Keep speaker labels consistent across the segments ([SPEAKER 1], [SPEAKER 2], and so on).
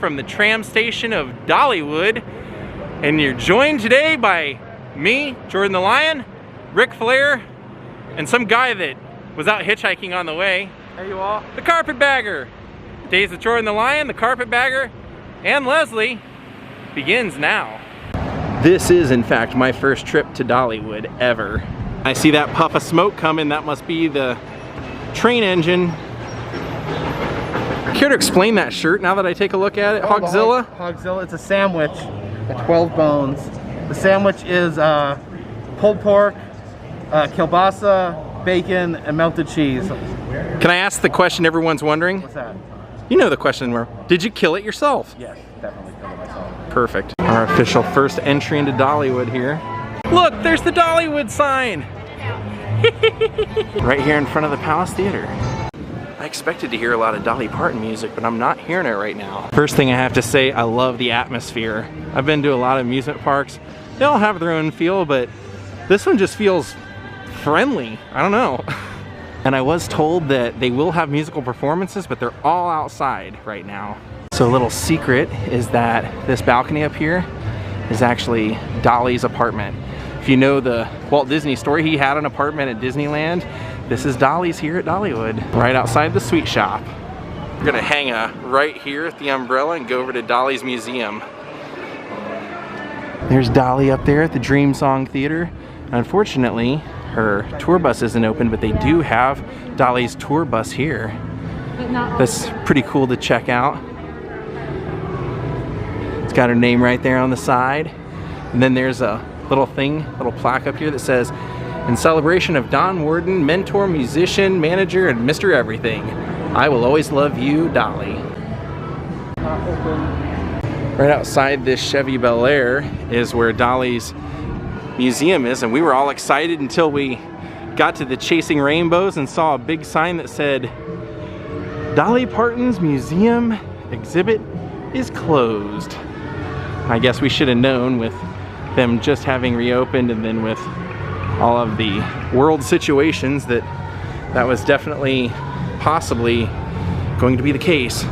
[SPEAKER 1] from the tram station of Dollywood. And you're joined today by me, Jordan the Lion, Ric Flair, and some guy that was out hitchhiking on the way.
[SPEAKER 2] Hey you all.
[SPEAKER 1] The Carpetbagger. Daze with Jordan the Lion, the Carpetbagger, and Leslie begins now. This is in fact my first trip to Dollywood ever. I see that puff of smoke coming, that must be the train engine. Care to explain that shirt now that I take a look at it? Hogzilla?
[SPEAKER 2] Hogzilla, it's a sandwich with 12 bones. The sandwich is pulled pork, kielbasa, bacon, and melted cheese.
[SPEAKER 1] Can I ask the question everyone's wondering?
[SPEAKER 2] What's that?
[SPEAKER 1] You know the question, did you kill it yourself?
[SPEAKER 2] Yes, definitely killed it myself.
[SPEAKER 1] Perfect. Our official first entry into Dollywood here. Look, there's the Dollywood sign! Right here in front of the Palace Theater. I expected to hear a lot of Dolly Parton music, but I'm not hearing it right now. First thing I have to say, I love the atmosphere. I've been to a lot of amusement parks. They all have their own feel, but this one just feels friendly. I don't know. And I was told that they will have musical performances, but they're all outside right now. So a little secret is that this balcony up here is actually Dolly's apartment. If you know the Walt Disney story, he had an apartment at Disneyland. This is Dolly's here at Dollywood, right outside the sweet shop. We're gonna hang right here at the umbrella and go over to Dolly's museum. There's Dolly up there at the Dream Song Theater. Unfortunately, her tour bus isn't open, but they do have Dolly's tour bus here. That's pretty cool to check out. It's got her name right there on the side. And then there's a little plaque up here that says, "In celebration of Don Worden, mentor, musician, manager, and Mr. Everything, I will always love you, Dolly." Right outside this Chevy Bel Air is where Dolly's museum is, and we were all excited until we got to the Chasing Rainbows and saw a big sign that said, "Dolly Parton's museum exhibit is closed." I guess we should have known with them just having reopened and then with all of the world situations that was definitely possibly going to be the case.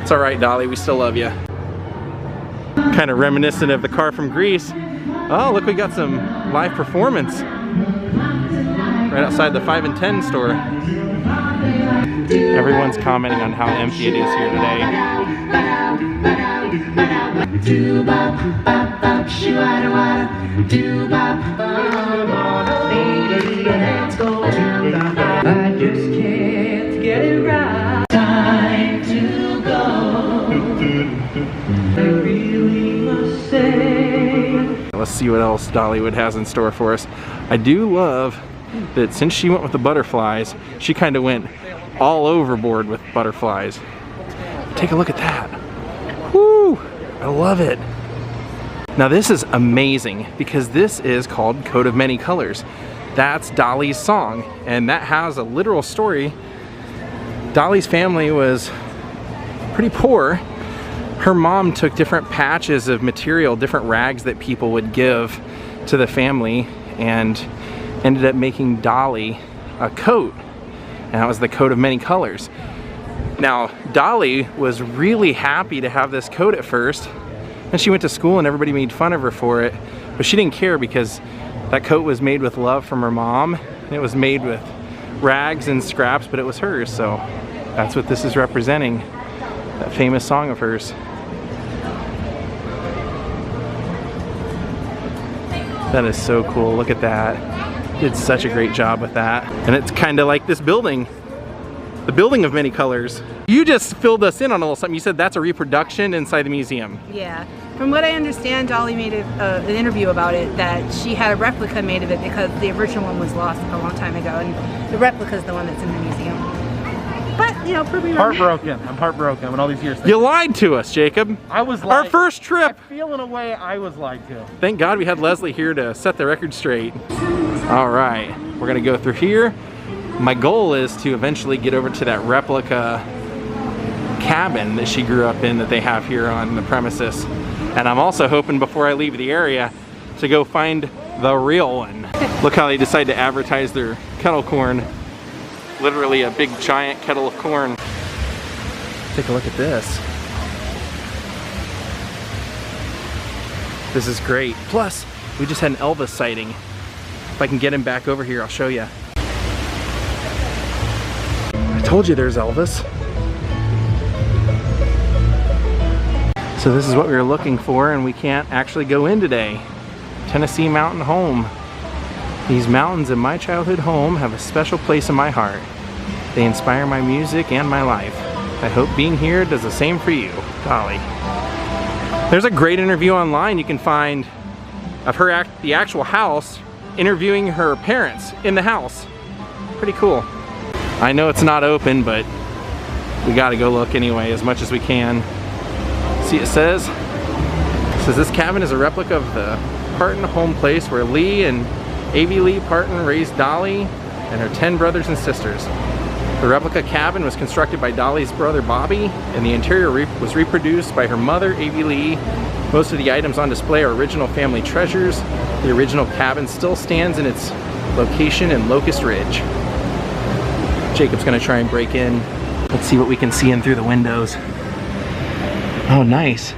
[SPEAKER 1] It's all right, Dolly, we still love you. Kind of reminiscent of the car from Greece. Oh, look, we got some live performance right outside the 5 and 10 store. Everyone's commenting on how empty it is here today.
[SPEAKER 3] I just can't get it right. Time to go. I really must say.
[SPEAKER 1] Let's see what else Dollywood has in store for us. I do love that since she went with the butterflies, she kind of went all overboard with butterflies. Take a look at that. Woo! I love it. Now this is amazing because this is called Coat of Many Colors. That's Dolly's song, and that has a literal story. Dolly's family was pretty poor. Her mom took different patches of material, different rags that people would give to the family, and ended up making Dolly a coat. And that was the coat of many colors. Now, Dolly was really happy to have this coat at first. And she went to school and everybody made fun of her for it. But she didn't care because that coat was made with love from her mom. And it was made with rags and scraps, but it was hers. So that's what this is representing. That famous song of hers. That is so cool, look at that. Did such a great job with that. And it's kind of like this building. The building of many colors. You just filled us in on a little something. You said that's a reproduction inside the museum.
[SPEAKER 4] Yeah. From what I understand, Dolly made an interview about it that she had a replica made of it because the original one was lost a long time ago, and the replica is the one that's in the museum. But, you know, prove me wrong.
[SPEAKER 2] Heartbroken. I'm heartbroken when all these years.
[SPEAKER 1] You lied to us, Jacob.
[SPEAKER 2] I was lied.
[SPEAKER 1] Our first trip.
[SPEAKER 2] I feel in a way I was lied to.
[SPEAKER 1] Thank God we had Leslie here to set the record straight. All right, we're gonna go through here. My goal is to eventually get over to that replica cabin that she grew up in that they have here on the premises. And I'm also hoping before I leave the area to go find the real one. Look how they decide to advertise their kettle corn. Literally a big giant kettle of corn. Take a look at this. This is great. Plus, we just had an Elvis sighting. If I can get him back over here, I'll show you. I told you there's Elvis. So this is what we were looking for, and we can't actually go in today. Tennessee Mountain Home. These mountains in my childhood home have a special place in my heart. They inspire my music and my life. I hope being here does the same for you, Dolly. There's a great interview online you can find of her at the actual house, interviewing her parents in the house. Pretty cool. I know it's not open, but we gotta go look anyway as much as we can. See, it says this cabin is a replica of the Parton home place where Lee and Avie Lee Parton raised Dolly and her 10 brothers and sisters. The replica cabin was constructed by Dolly's brother Bobby, and the interior was reproduced by her mother Avie Lee. Most of the items on display are original family treasures. The original cabin still stands in its location in Locust Ridge. Jacob's gonna try and break in. Let's see what we can see in through the windows. Oh, nice.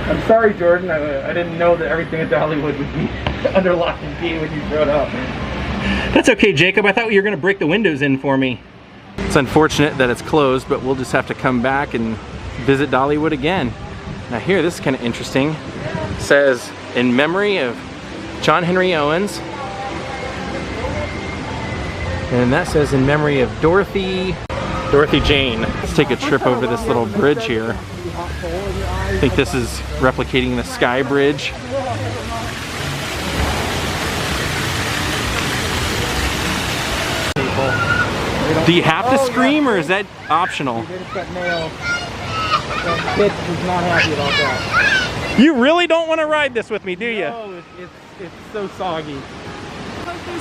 [SPEAKER 2] I'm sorry, Jordan. I didn't know that everything at Dollywood would be under lock and key when you showed up.
[SPEAKER 1] That's okay, Jacob. I thought you were gonna break the windows in for me. It's unfortunate that it's closed, but we'll just have to come back and visit Dollywood again. Now here, this is kind of interesting. It says, in memory of John Henry Owens. And that says in memory of Dorothy Jane. Let's take a trip over this little bridge here. I think this is replicating the Sky Bridge. Do you have to scream, or is that optional?
[SPEAKER 2] Pitch is not happy about that.
[SPEAKER 1] You really don't want to ride this with me, do you?
[SPEAKER 2] No, it's so soggy.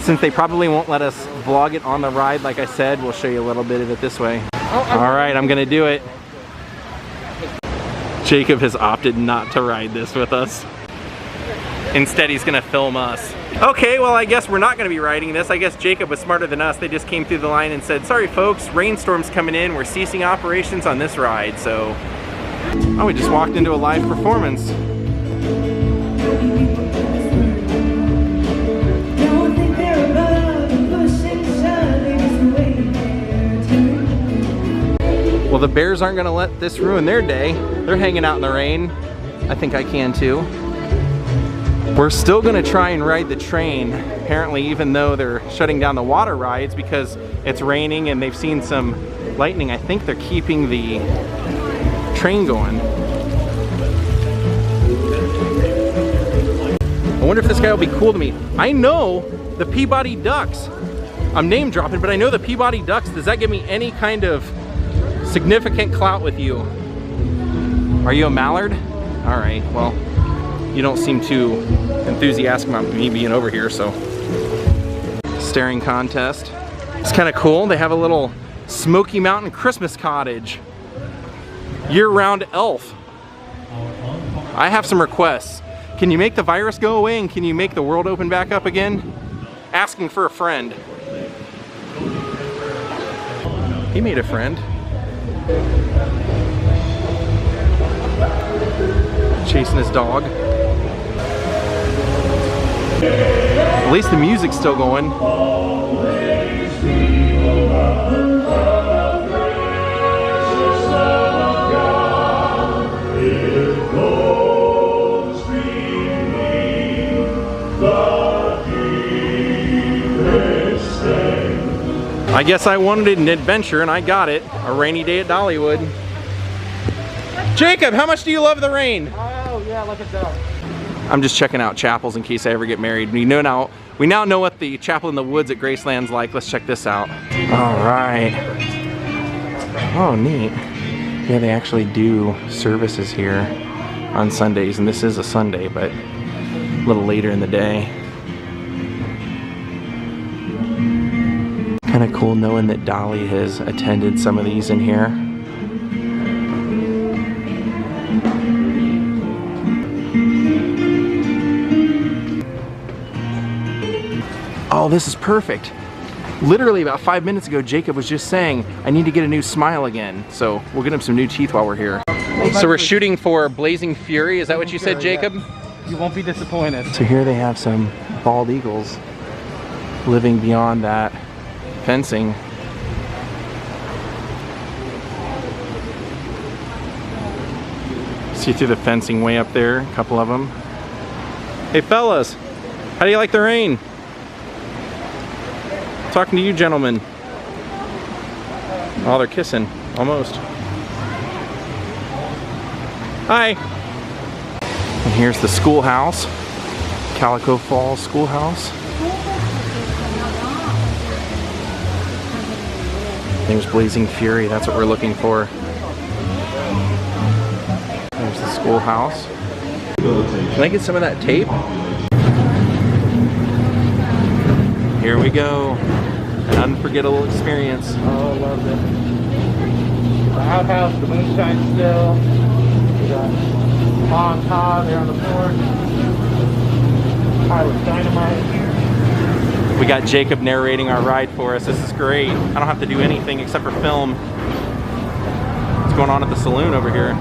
[SPEAKER 1] Since they probably won't let us vlog it on the ride, like I said, we'll show you a little bit of it this way. All right, I'm gonna do it. Jacob has opted not to ride this with us. Instead, he's gonna film us. Okay, well, I guess we're not gonna be riding this. I guess Jacob was smarter than us. They just came through the line and said, sorry folks, rainstorm's coming in. We're ceasing operations on this ride, so. Oh, we just walked into a live performance. Well, the Bears aren't gonna let this ruin their day. They're hanging out in the rain. I think I can too. We're still gonna try and ride the train, apparently, even though they're shutting down the water rides because it's raining and they've seen some lightning. I think they're keeping the train going. I wonder if this guy will be cool to me. I know the Peabody Ducks. I'm name dropping, but I know the Peabody Ducks. Does that give me any kind of significant clout with you? Are you a mallard? All right, well, you don't seem too enthusiastic about me being over here, so. Staring contest. It's kind of cool. They have a little Smoky Mountain Christmas cottage. Year-round elf. I have some requests. Can you make the virus go away, and can you make the world open back up again? Asking for a friend. He made a friend. Chasing his dog. At least the music's still going. I guess I wanted an adventure and I got it. A rainy day at Dollywood. Jacob, how much do you love the rain?
[SPEAKER 2] Oh yeah, like a duck.
[SPEAKER 1] I'm just checking out chapels in case I ever get married. We now know what the chapel in the woods at Graceland's like. Let's check this out. All right. Oh, neat. Yeah, they actually do services here on Sundays, and this is a Sunday, but a little later in the day. Kind of cool knowing that Dolly has attended some of these in here. Oh, this is perfect. Literally about 5 minutes ago, Jacob was just saying, I need to get a new smile again. So we'll get him some new teeth while we're here. So we're shooting for Blazing Fury, is that what you said, Jacob?
[SPEAKER 2] Yeah. You won't be disappointed.
[SPEAKER 1] So here they have some bald eagles living beyond that fencing. See through the fencing way up there, a couple of them. Hey fellas, how do you like the rain? Talking to you gentlemen. Oh, they're kissing, almost. Hi. And here's the schoolhouse, Calico Falls Schoolhouse. There's Blazing Fury, that's what we're looking for. There's the schoolhouse. Can I get some of that tape? Here we go. An unforgettable experience.
[SPEAKER 2] Oh, I loved it. The outhouse, the moonshine still. We got Pa and Todd there on the porch. Pilot Dynamite.
[SPEAKER 1] We got Jacob narrating our ride for us. This is great. I don't have to do anything except for film. What's going on at the saloon over here?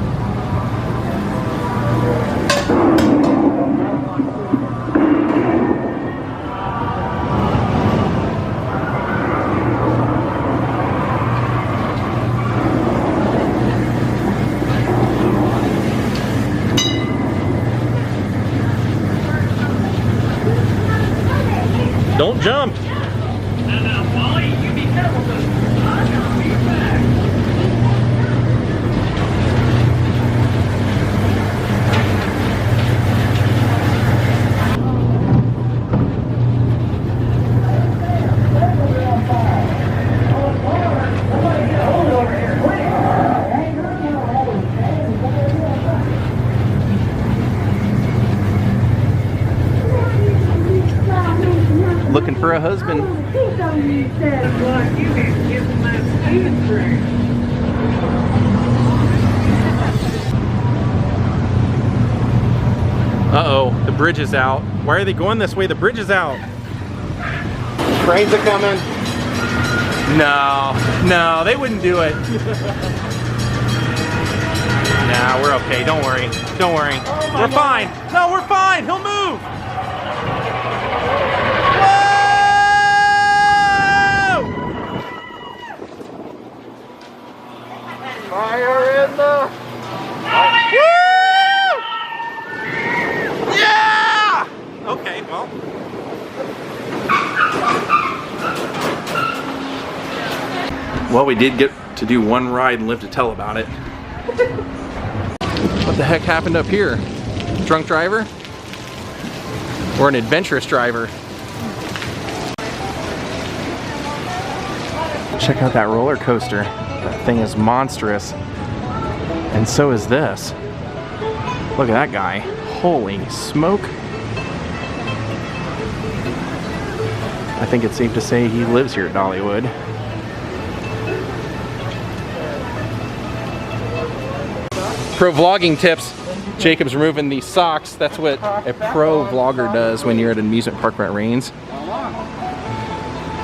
[SPEAKER 1] Don't jump. Looking for a husband. Uh-oh, the bridge is out. Why are they going this way? The bridge is out.
[SPEAKER 2] Trains are coming.
[SPEAKER 1] No, they wouldn't do it. Nah, we're okay. Don't worry. Don't worry. We're fine. No, we're fine. He'll move.
[SPEAKER 2] Fire in the...
[SPEAKER 1] Woo! Yeah! Okay, well. Well, we did get to do one ride and live to tell about it. What the heck happened up here? Drunk driver? Or an adventurous driver? Check out that roller coaster. That thing is monstrous. And so is this. Look at that guy. Holy smoke. I think it's safe to say he lives here at Dollywood. Pro vlogging tips. Jacob's removing these socks. That's what a pro vlogger does when you're at an amusement park when it rains.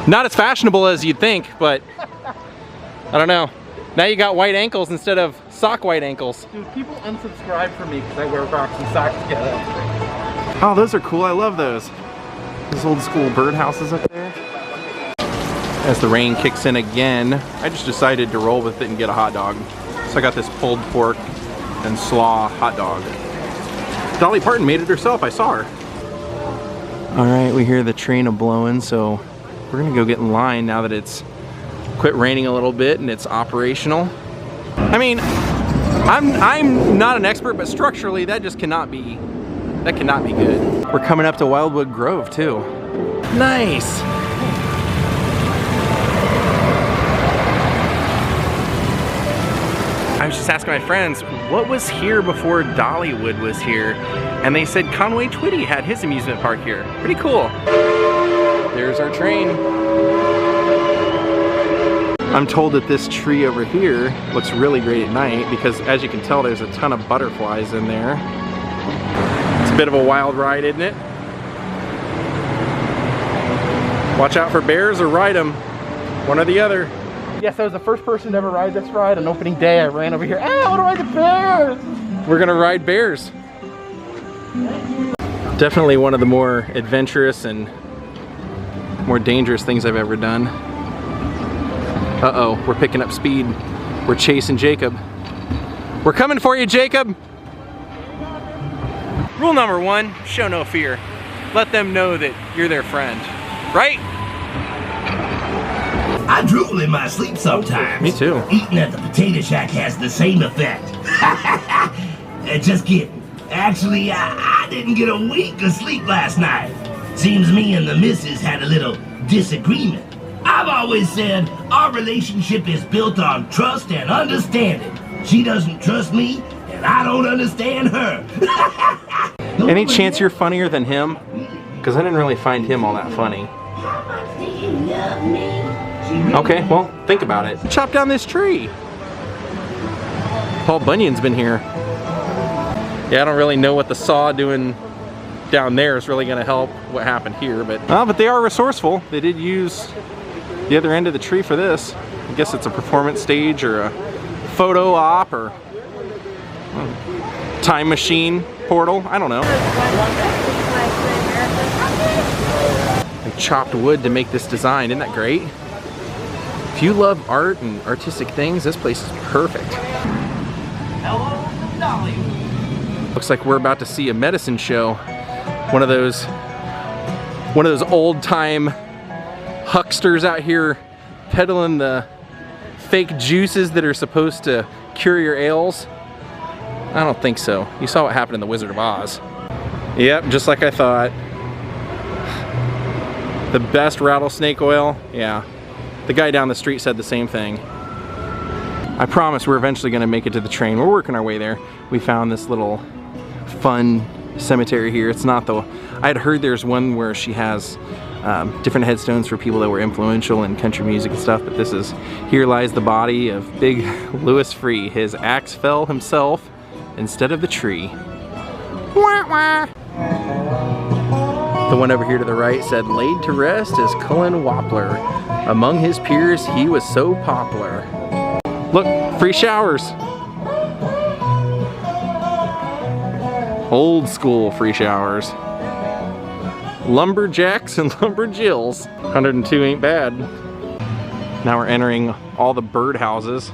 [SPEAKER 1] Not as fashionable as you'd think, but I don't know. Now you got white ankles instead of sock white ankles.
[SPEAKER 2] Dude, people unsubscribe from me because I wear Crocs and socks together.
[SPEAKER 1] Oh, those are cool. I love those. Those old school birdhouses up there. As the rain kicks in again, I just decided to roll with it and get a hot dog. So I got this pulled pork and slaw hot dog. Dolly Parton made it herself. I saw her. All right, we hear the train a-blowing, so we're gonna go get in line now that it's quit raining a little bit and it's operational. I mean, I'm not an expert, but structurally that just cannot be good. We're coming up to Wildwood Grove too. Nice. I was just asking my friends, what was here before Dollywood was here? And they said Conway Twitty had his amusement park here. Pretty cool. There's our train. I'm told that this tree over here looks really great at night because as you can tell, there's a ton of butterflies in there. It's a bit of a wild ride, isn't it? Watch out for bears or ride them. One or the other.
[SPEAKER 2] Yes, I was the first person to ever ride this ride. On opening day, I ran over here. Ah, I want to ride the bears!
[SPEAKER 1] We're gonna ride bears. Definitely one of the more adventurous and more dangerous things I've ever done. Uh-oh, we're picking up speed. We're chasing Jacob. We're coming for you, Jacob! Rule number 1, show no fear. Let them know that you're their friend. Right?
[SPEAKER 5] I drool in my sleep sometimes.
[SPEAKER 1] Me too.
[SPEAKER 5] Eating at the potato shack has the same effect. Just kidding. Actually, I didn't get a wink of sleep last night. Seems me and the missus had a little disagreement. I've always said our relationship is built on trust and understanding. She doesn't trust me, and I don't understand her.
[SPEAKER 1] Any chance you're funnier than him? Because I didn't really find him all that funny.
[SPEAKER 5] How much do you love me?
[SPEAKER 1] Okay, well, think about it. Chop down this tree. Paul Bunyan's been here. Yeah, I don't really know what the saw doing down there is really gonna help what happened here, but they are resourceful. They did use the other end of the tree for this. I guess it's a performance stage or a photo op or time machine portal. I don't know. They chopped wood to make this design. Isn't that great? If you love art and artistic things, this place is perfect.
[SPEAKER 3] Hello, Dollywood.
[SPEAKER 1] Looks like we're about to see a medicine show. One of those old-time hucksters out here peddling the fake juices that are supposed to cure your ails. I don't think so. You saw what happened in The Wizard of Oz. Yep, just like I thought. The best rattlesnake oil? Yeah. The guy down the street said the same thing. I promise we're eventually gonna make it to the train. We're working our way there. We found this little fun cemetery here. It's not the... I had heard there's one where she has different headstones for people that were influential in country music and stuff, but this is... Here lies the body of Big Louis Free. His axe fell himself instead of the tree. Wah, wah. The one over here to the right said, laid to rest is Cullen Wappler. Among his peers, he was so popular. Look, free showers. Old school free showers. Lumberjacks and lumberjills. 102 ain't bad. Now we're entering all the birdhouses.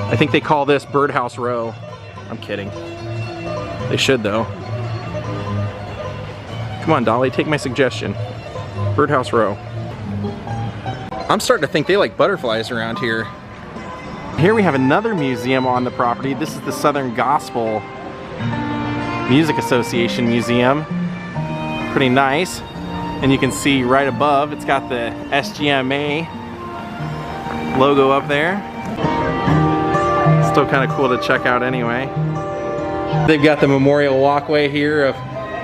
[SPEAKER 1] I think they call this Birdhouse Row. I'm kidding. They should though. Come on, Dolly, take my suggestion. Birdhouse Row. I'm starting to think they like butterflies around here. Here we have another museum on the property. This is the Southern Gospel Music Association Museum. Pretty nice. And you can see right above, it's got the SGMA logo up there. Still kind of cool to check out anyway. They've got the memorial walkway here of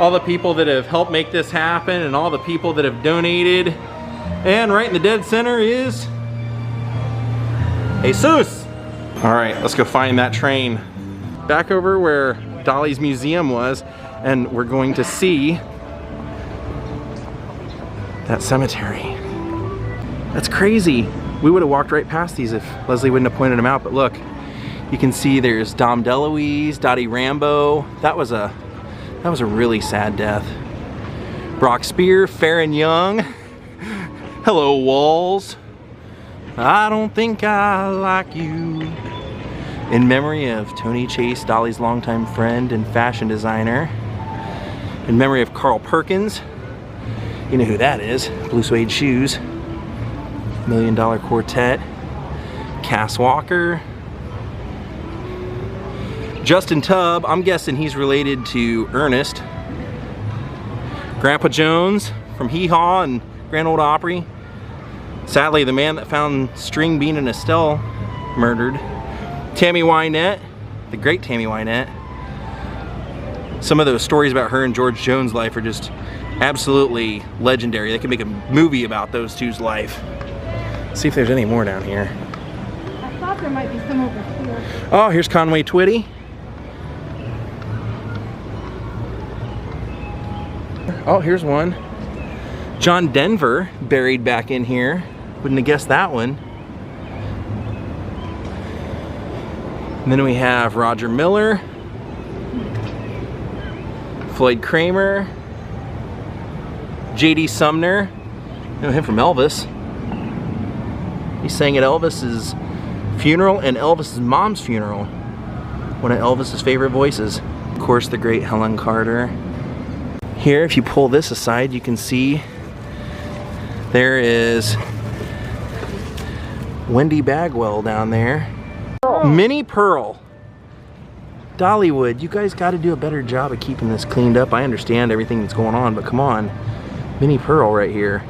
[SPEAKER 1] all the people that have helped make this happen and all the people that have donated. And right in the dead center is Jesus. All right, let's go find that train. Back over where Dolly's museum was, and we're going to see that cemetery. That's crazy. We would have walked right past these if Leslie wouldn't have pointed them out, but look, you can see there's Dom DeLuise, Dottie Rambo. That was a really sad death. Brock Spear, Farron Young. Hello, Walls. I don't think I like you. In memory of Tony Chase, Dolly's longtime friend and fashion designer. In memory of Carl Perkins. You know who that is. Blue Suede Shoes. $1 Million Quartet. Cass Walker. Justin Tubb, I'm guessing he's related to Ernest. Grandpa Jones from Hee Haw and Grand Ole Opry. Sadly, the man that found String Bean and Estelle murdered. Tammy Wynette, the great Tammy Wynette. Some of those stories about her and George Jones' life are just absolutely legendary. They could make a movie about those two's life. Let's see if there's any more down here.
[SPEAKER 4] I thought there might be some over here.
[SPEAKER 1] Oh, here's Conway Twitty. Oh, here's one. John Denver buried back in here. Wouldn't have guessed that one. And then we have Roger Miller, Floyd Kramer, J.D. Sumner. You know him from Elvis. He sang at Elvis's funeral and Elvis's mom's funeral. One of Elvis's favorite voices. Of course, the great Helen Carter. Here, if you pull this aside, you can see there is Wendy Bagwell down there. Minnie Pearl. Dollywood, you guys got to do a better job of keeping this cleaned up. I understand everything that's going on, but come on. Minnie Pearl right here.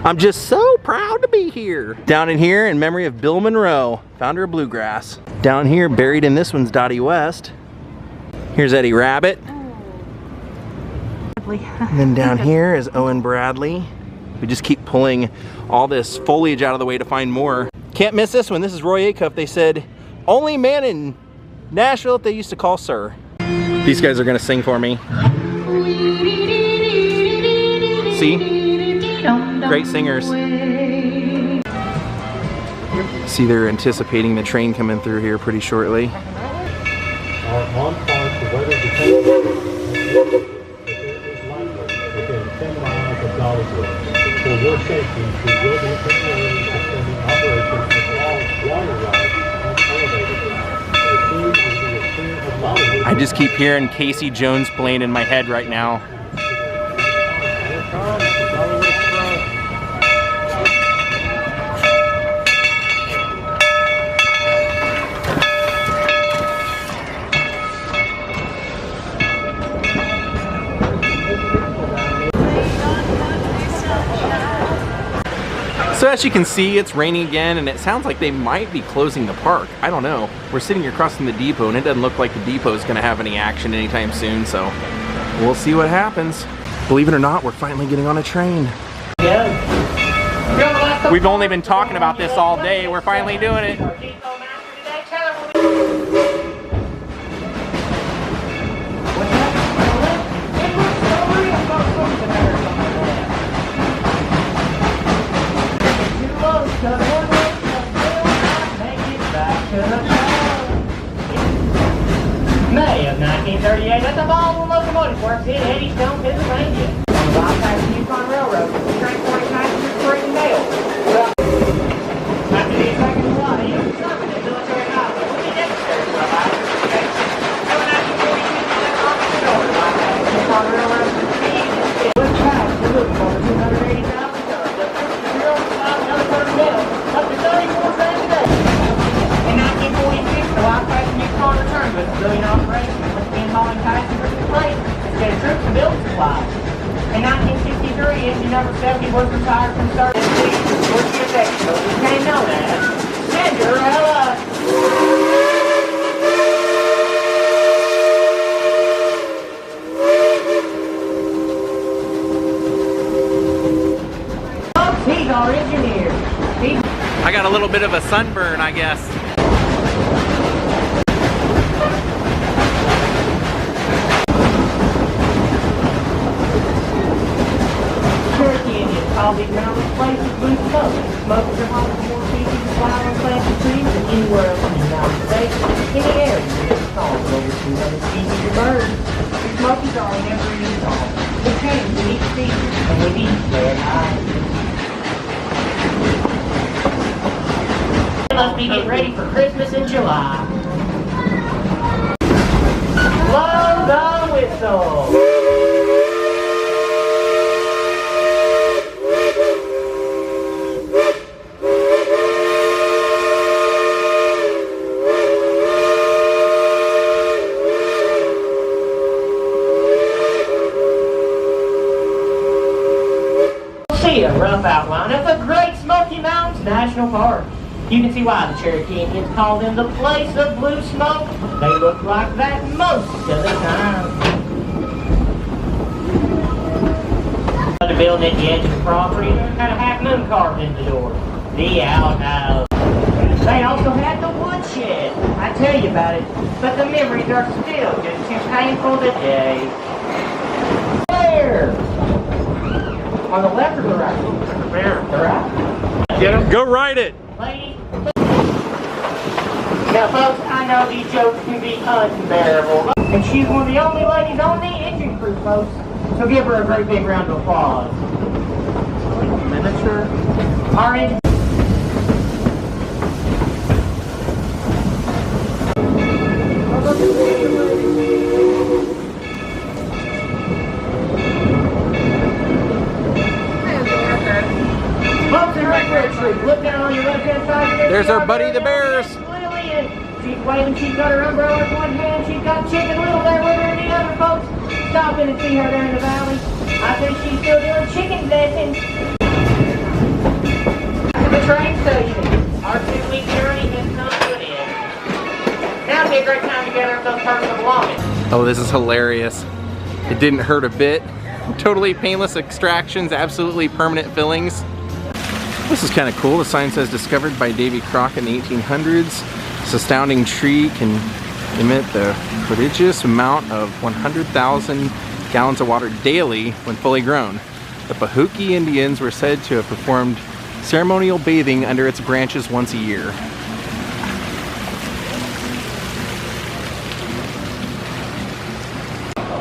[SPEAKER 1] I'm just so proud to be here. Down in here, in memory of Bill Monroe, founder of bluegrass. Down here, buried in this one's Dottie West. Here's Eddie Rabbit. And then down here is Owen Bradley. We just keep pulling all this foliage out of the way to find more. Can't miss this one. This is Roy Acuff. They said, only man in Nashville that they used to call sir. These guys are gonna sing for me. See? Great singers. See, they're anticipating the train coming through here pretty shortly.
[SPEAKER 2] On park, the weather depends within 10 miles of Dollywood. For your safety, we will be temporarily suspending operations of all water rides and elevators. As soon as we are clear of Dollywood,
[SPEAKER 1] I just keep hearing Casey Jones playing in my head right now.
[SPEAKER 2] here comes the Dollywood Express.
[SPEAKER 1] So as you can see, it's raining again, and it sounds like they might be closing the park. I don't know. We're sitting here across from the depot, and it doesn't look like the depot is going to have any action anytime soon, so we'll see what happens. Believe it or not, we're finally getting on a train. We've only been talking about this all day. We're finally doing it.
[SPEAKER 6] May of 1938, at the Baldwin Locomotive Works in Eddystone, Pennsylvania. On the bypass of Yukon Railroad, transporting passengers, freight, and mail. After the attack in July, he was summoned at military highway, which is necessary for a life investigation. So in 1942, he left office in order to bypass the Yukon Railroad to the was passed to look for 280,000 tons of material, supplies, and other sort of metal, up to 34 grand a day. In 1946, the bypass in Yukon returned with a civilian operation, which began hauling passengers and freight instead of troops and building supplies. In 1963, engine number 70 was retired from service which the effective became known as Cinderella. He's our engineer.
[SPEAKER 1] I got a little bit of a sunburn, I guess.
[SPEAKER 6] Cherokee Indians call these mountain places blue smoke. Smokers are home to more species of flowering plants and trees than anywhere else in the United States. In the area, there's songs of over 200 species of birds. The Smokies are in every new song. They change with each season, and with each red eye. Must be getting ready for Christmas in July. Blow the whistle. See a rough outline of the Great Smoky Mountains National Park. You can see why the Cherokee Indians call them the place of blue smoke. They look like that most of the time. The building at the edge of the property had a half moon carved in the door. The outhouse. They also had the woodshed. I tell you about it, but the memories are still just too painful today. There! On the left or the right? The bear. The right?
[SPEAKER 1] Get him. Go ride it.
[SPEAKER 6] Lady. Now, folks, I know these jokes can be unbearable. And she's one of the only ladies on the engine crew, folks. So give her a great big round of applause. Miniature. Orange. Folks in Red Street, look down on your left-hand side.
[SPEAKER 1] There's our buddy the Bears.
[SPEAKER 6] Lily, and she's waving. She's got her umbrella in one hand. She's got Chicken Little there with her in the other, folks. Stop in and see her there in the valley. I think she's still doing chicken lessons. To the train station. Our 2-week journey has come to an end. Now would be a great time to gather up those personal belongings.
[SPEAKER 1] Oh, this is hilarious. It didn't hurt a bit. Totally painless extractions, absolutely permanent fillings. This is kind of cool. The sign says discovered by Davy Crockett in the 1800s. This astounding tree can emit the prodigious amount of 100,000 gallons of water daily when fully grown. The Pahuki Indians were said to have performed ceremonial bathing under its branches once a year.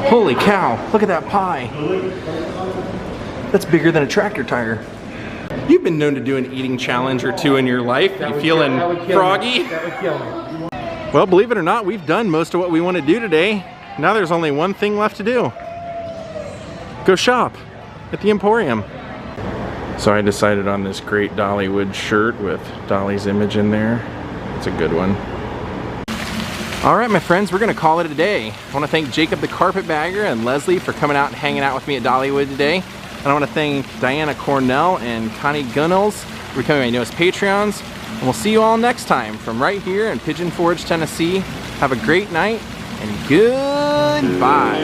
[SPEAKER 1] Holy cow, look at that pie. That's bigger than a tractor tire. You've been known to do an eating challenge or two in your life. You feeling froggy?
[SPEAKER 2] That would kill me.
[SPEAKER 1] Well, believe it or not, we've done most of what we want to do today. Now there's only one thing left to do. Go shop at the Emporium. So I decided on this great Dollywood shirt with Dolly's image in there. It's a good one. All right, my friends, we're gonna call it a day. I wanna thank Jacob the Carpetbagger and Leslie for coming out and hanging out with me at Dollywood today. And I wanna thank Diana Cornell and Connie Gunnels for becoming my newest Patreons. And we'll see you all next time from right here in Pigeon Forge, Tennessee. Have a great night and goodbye.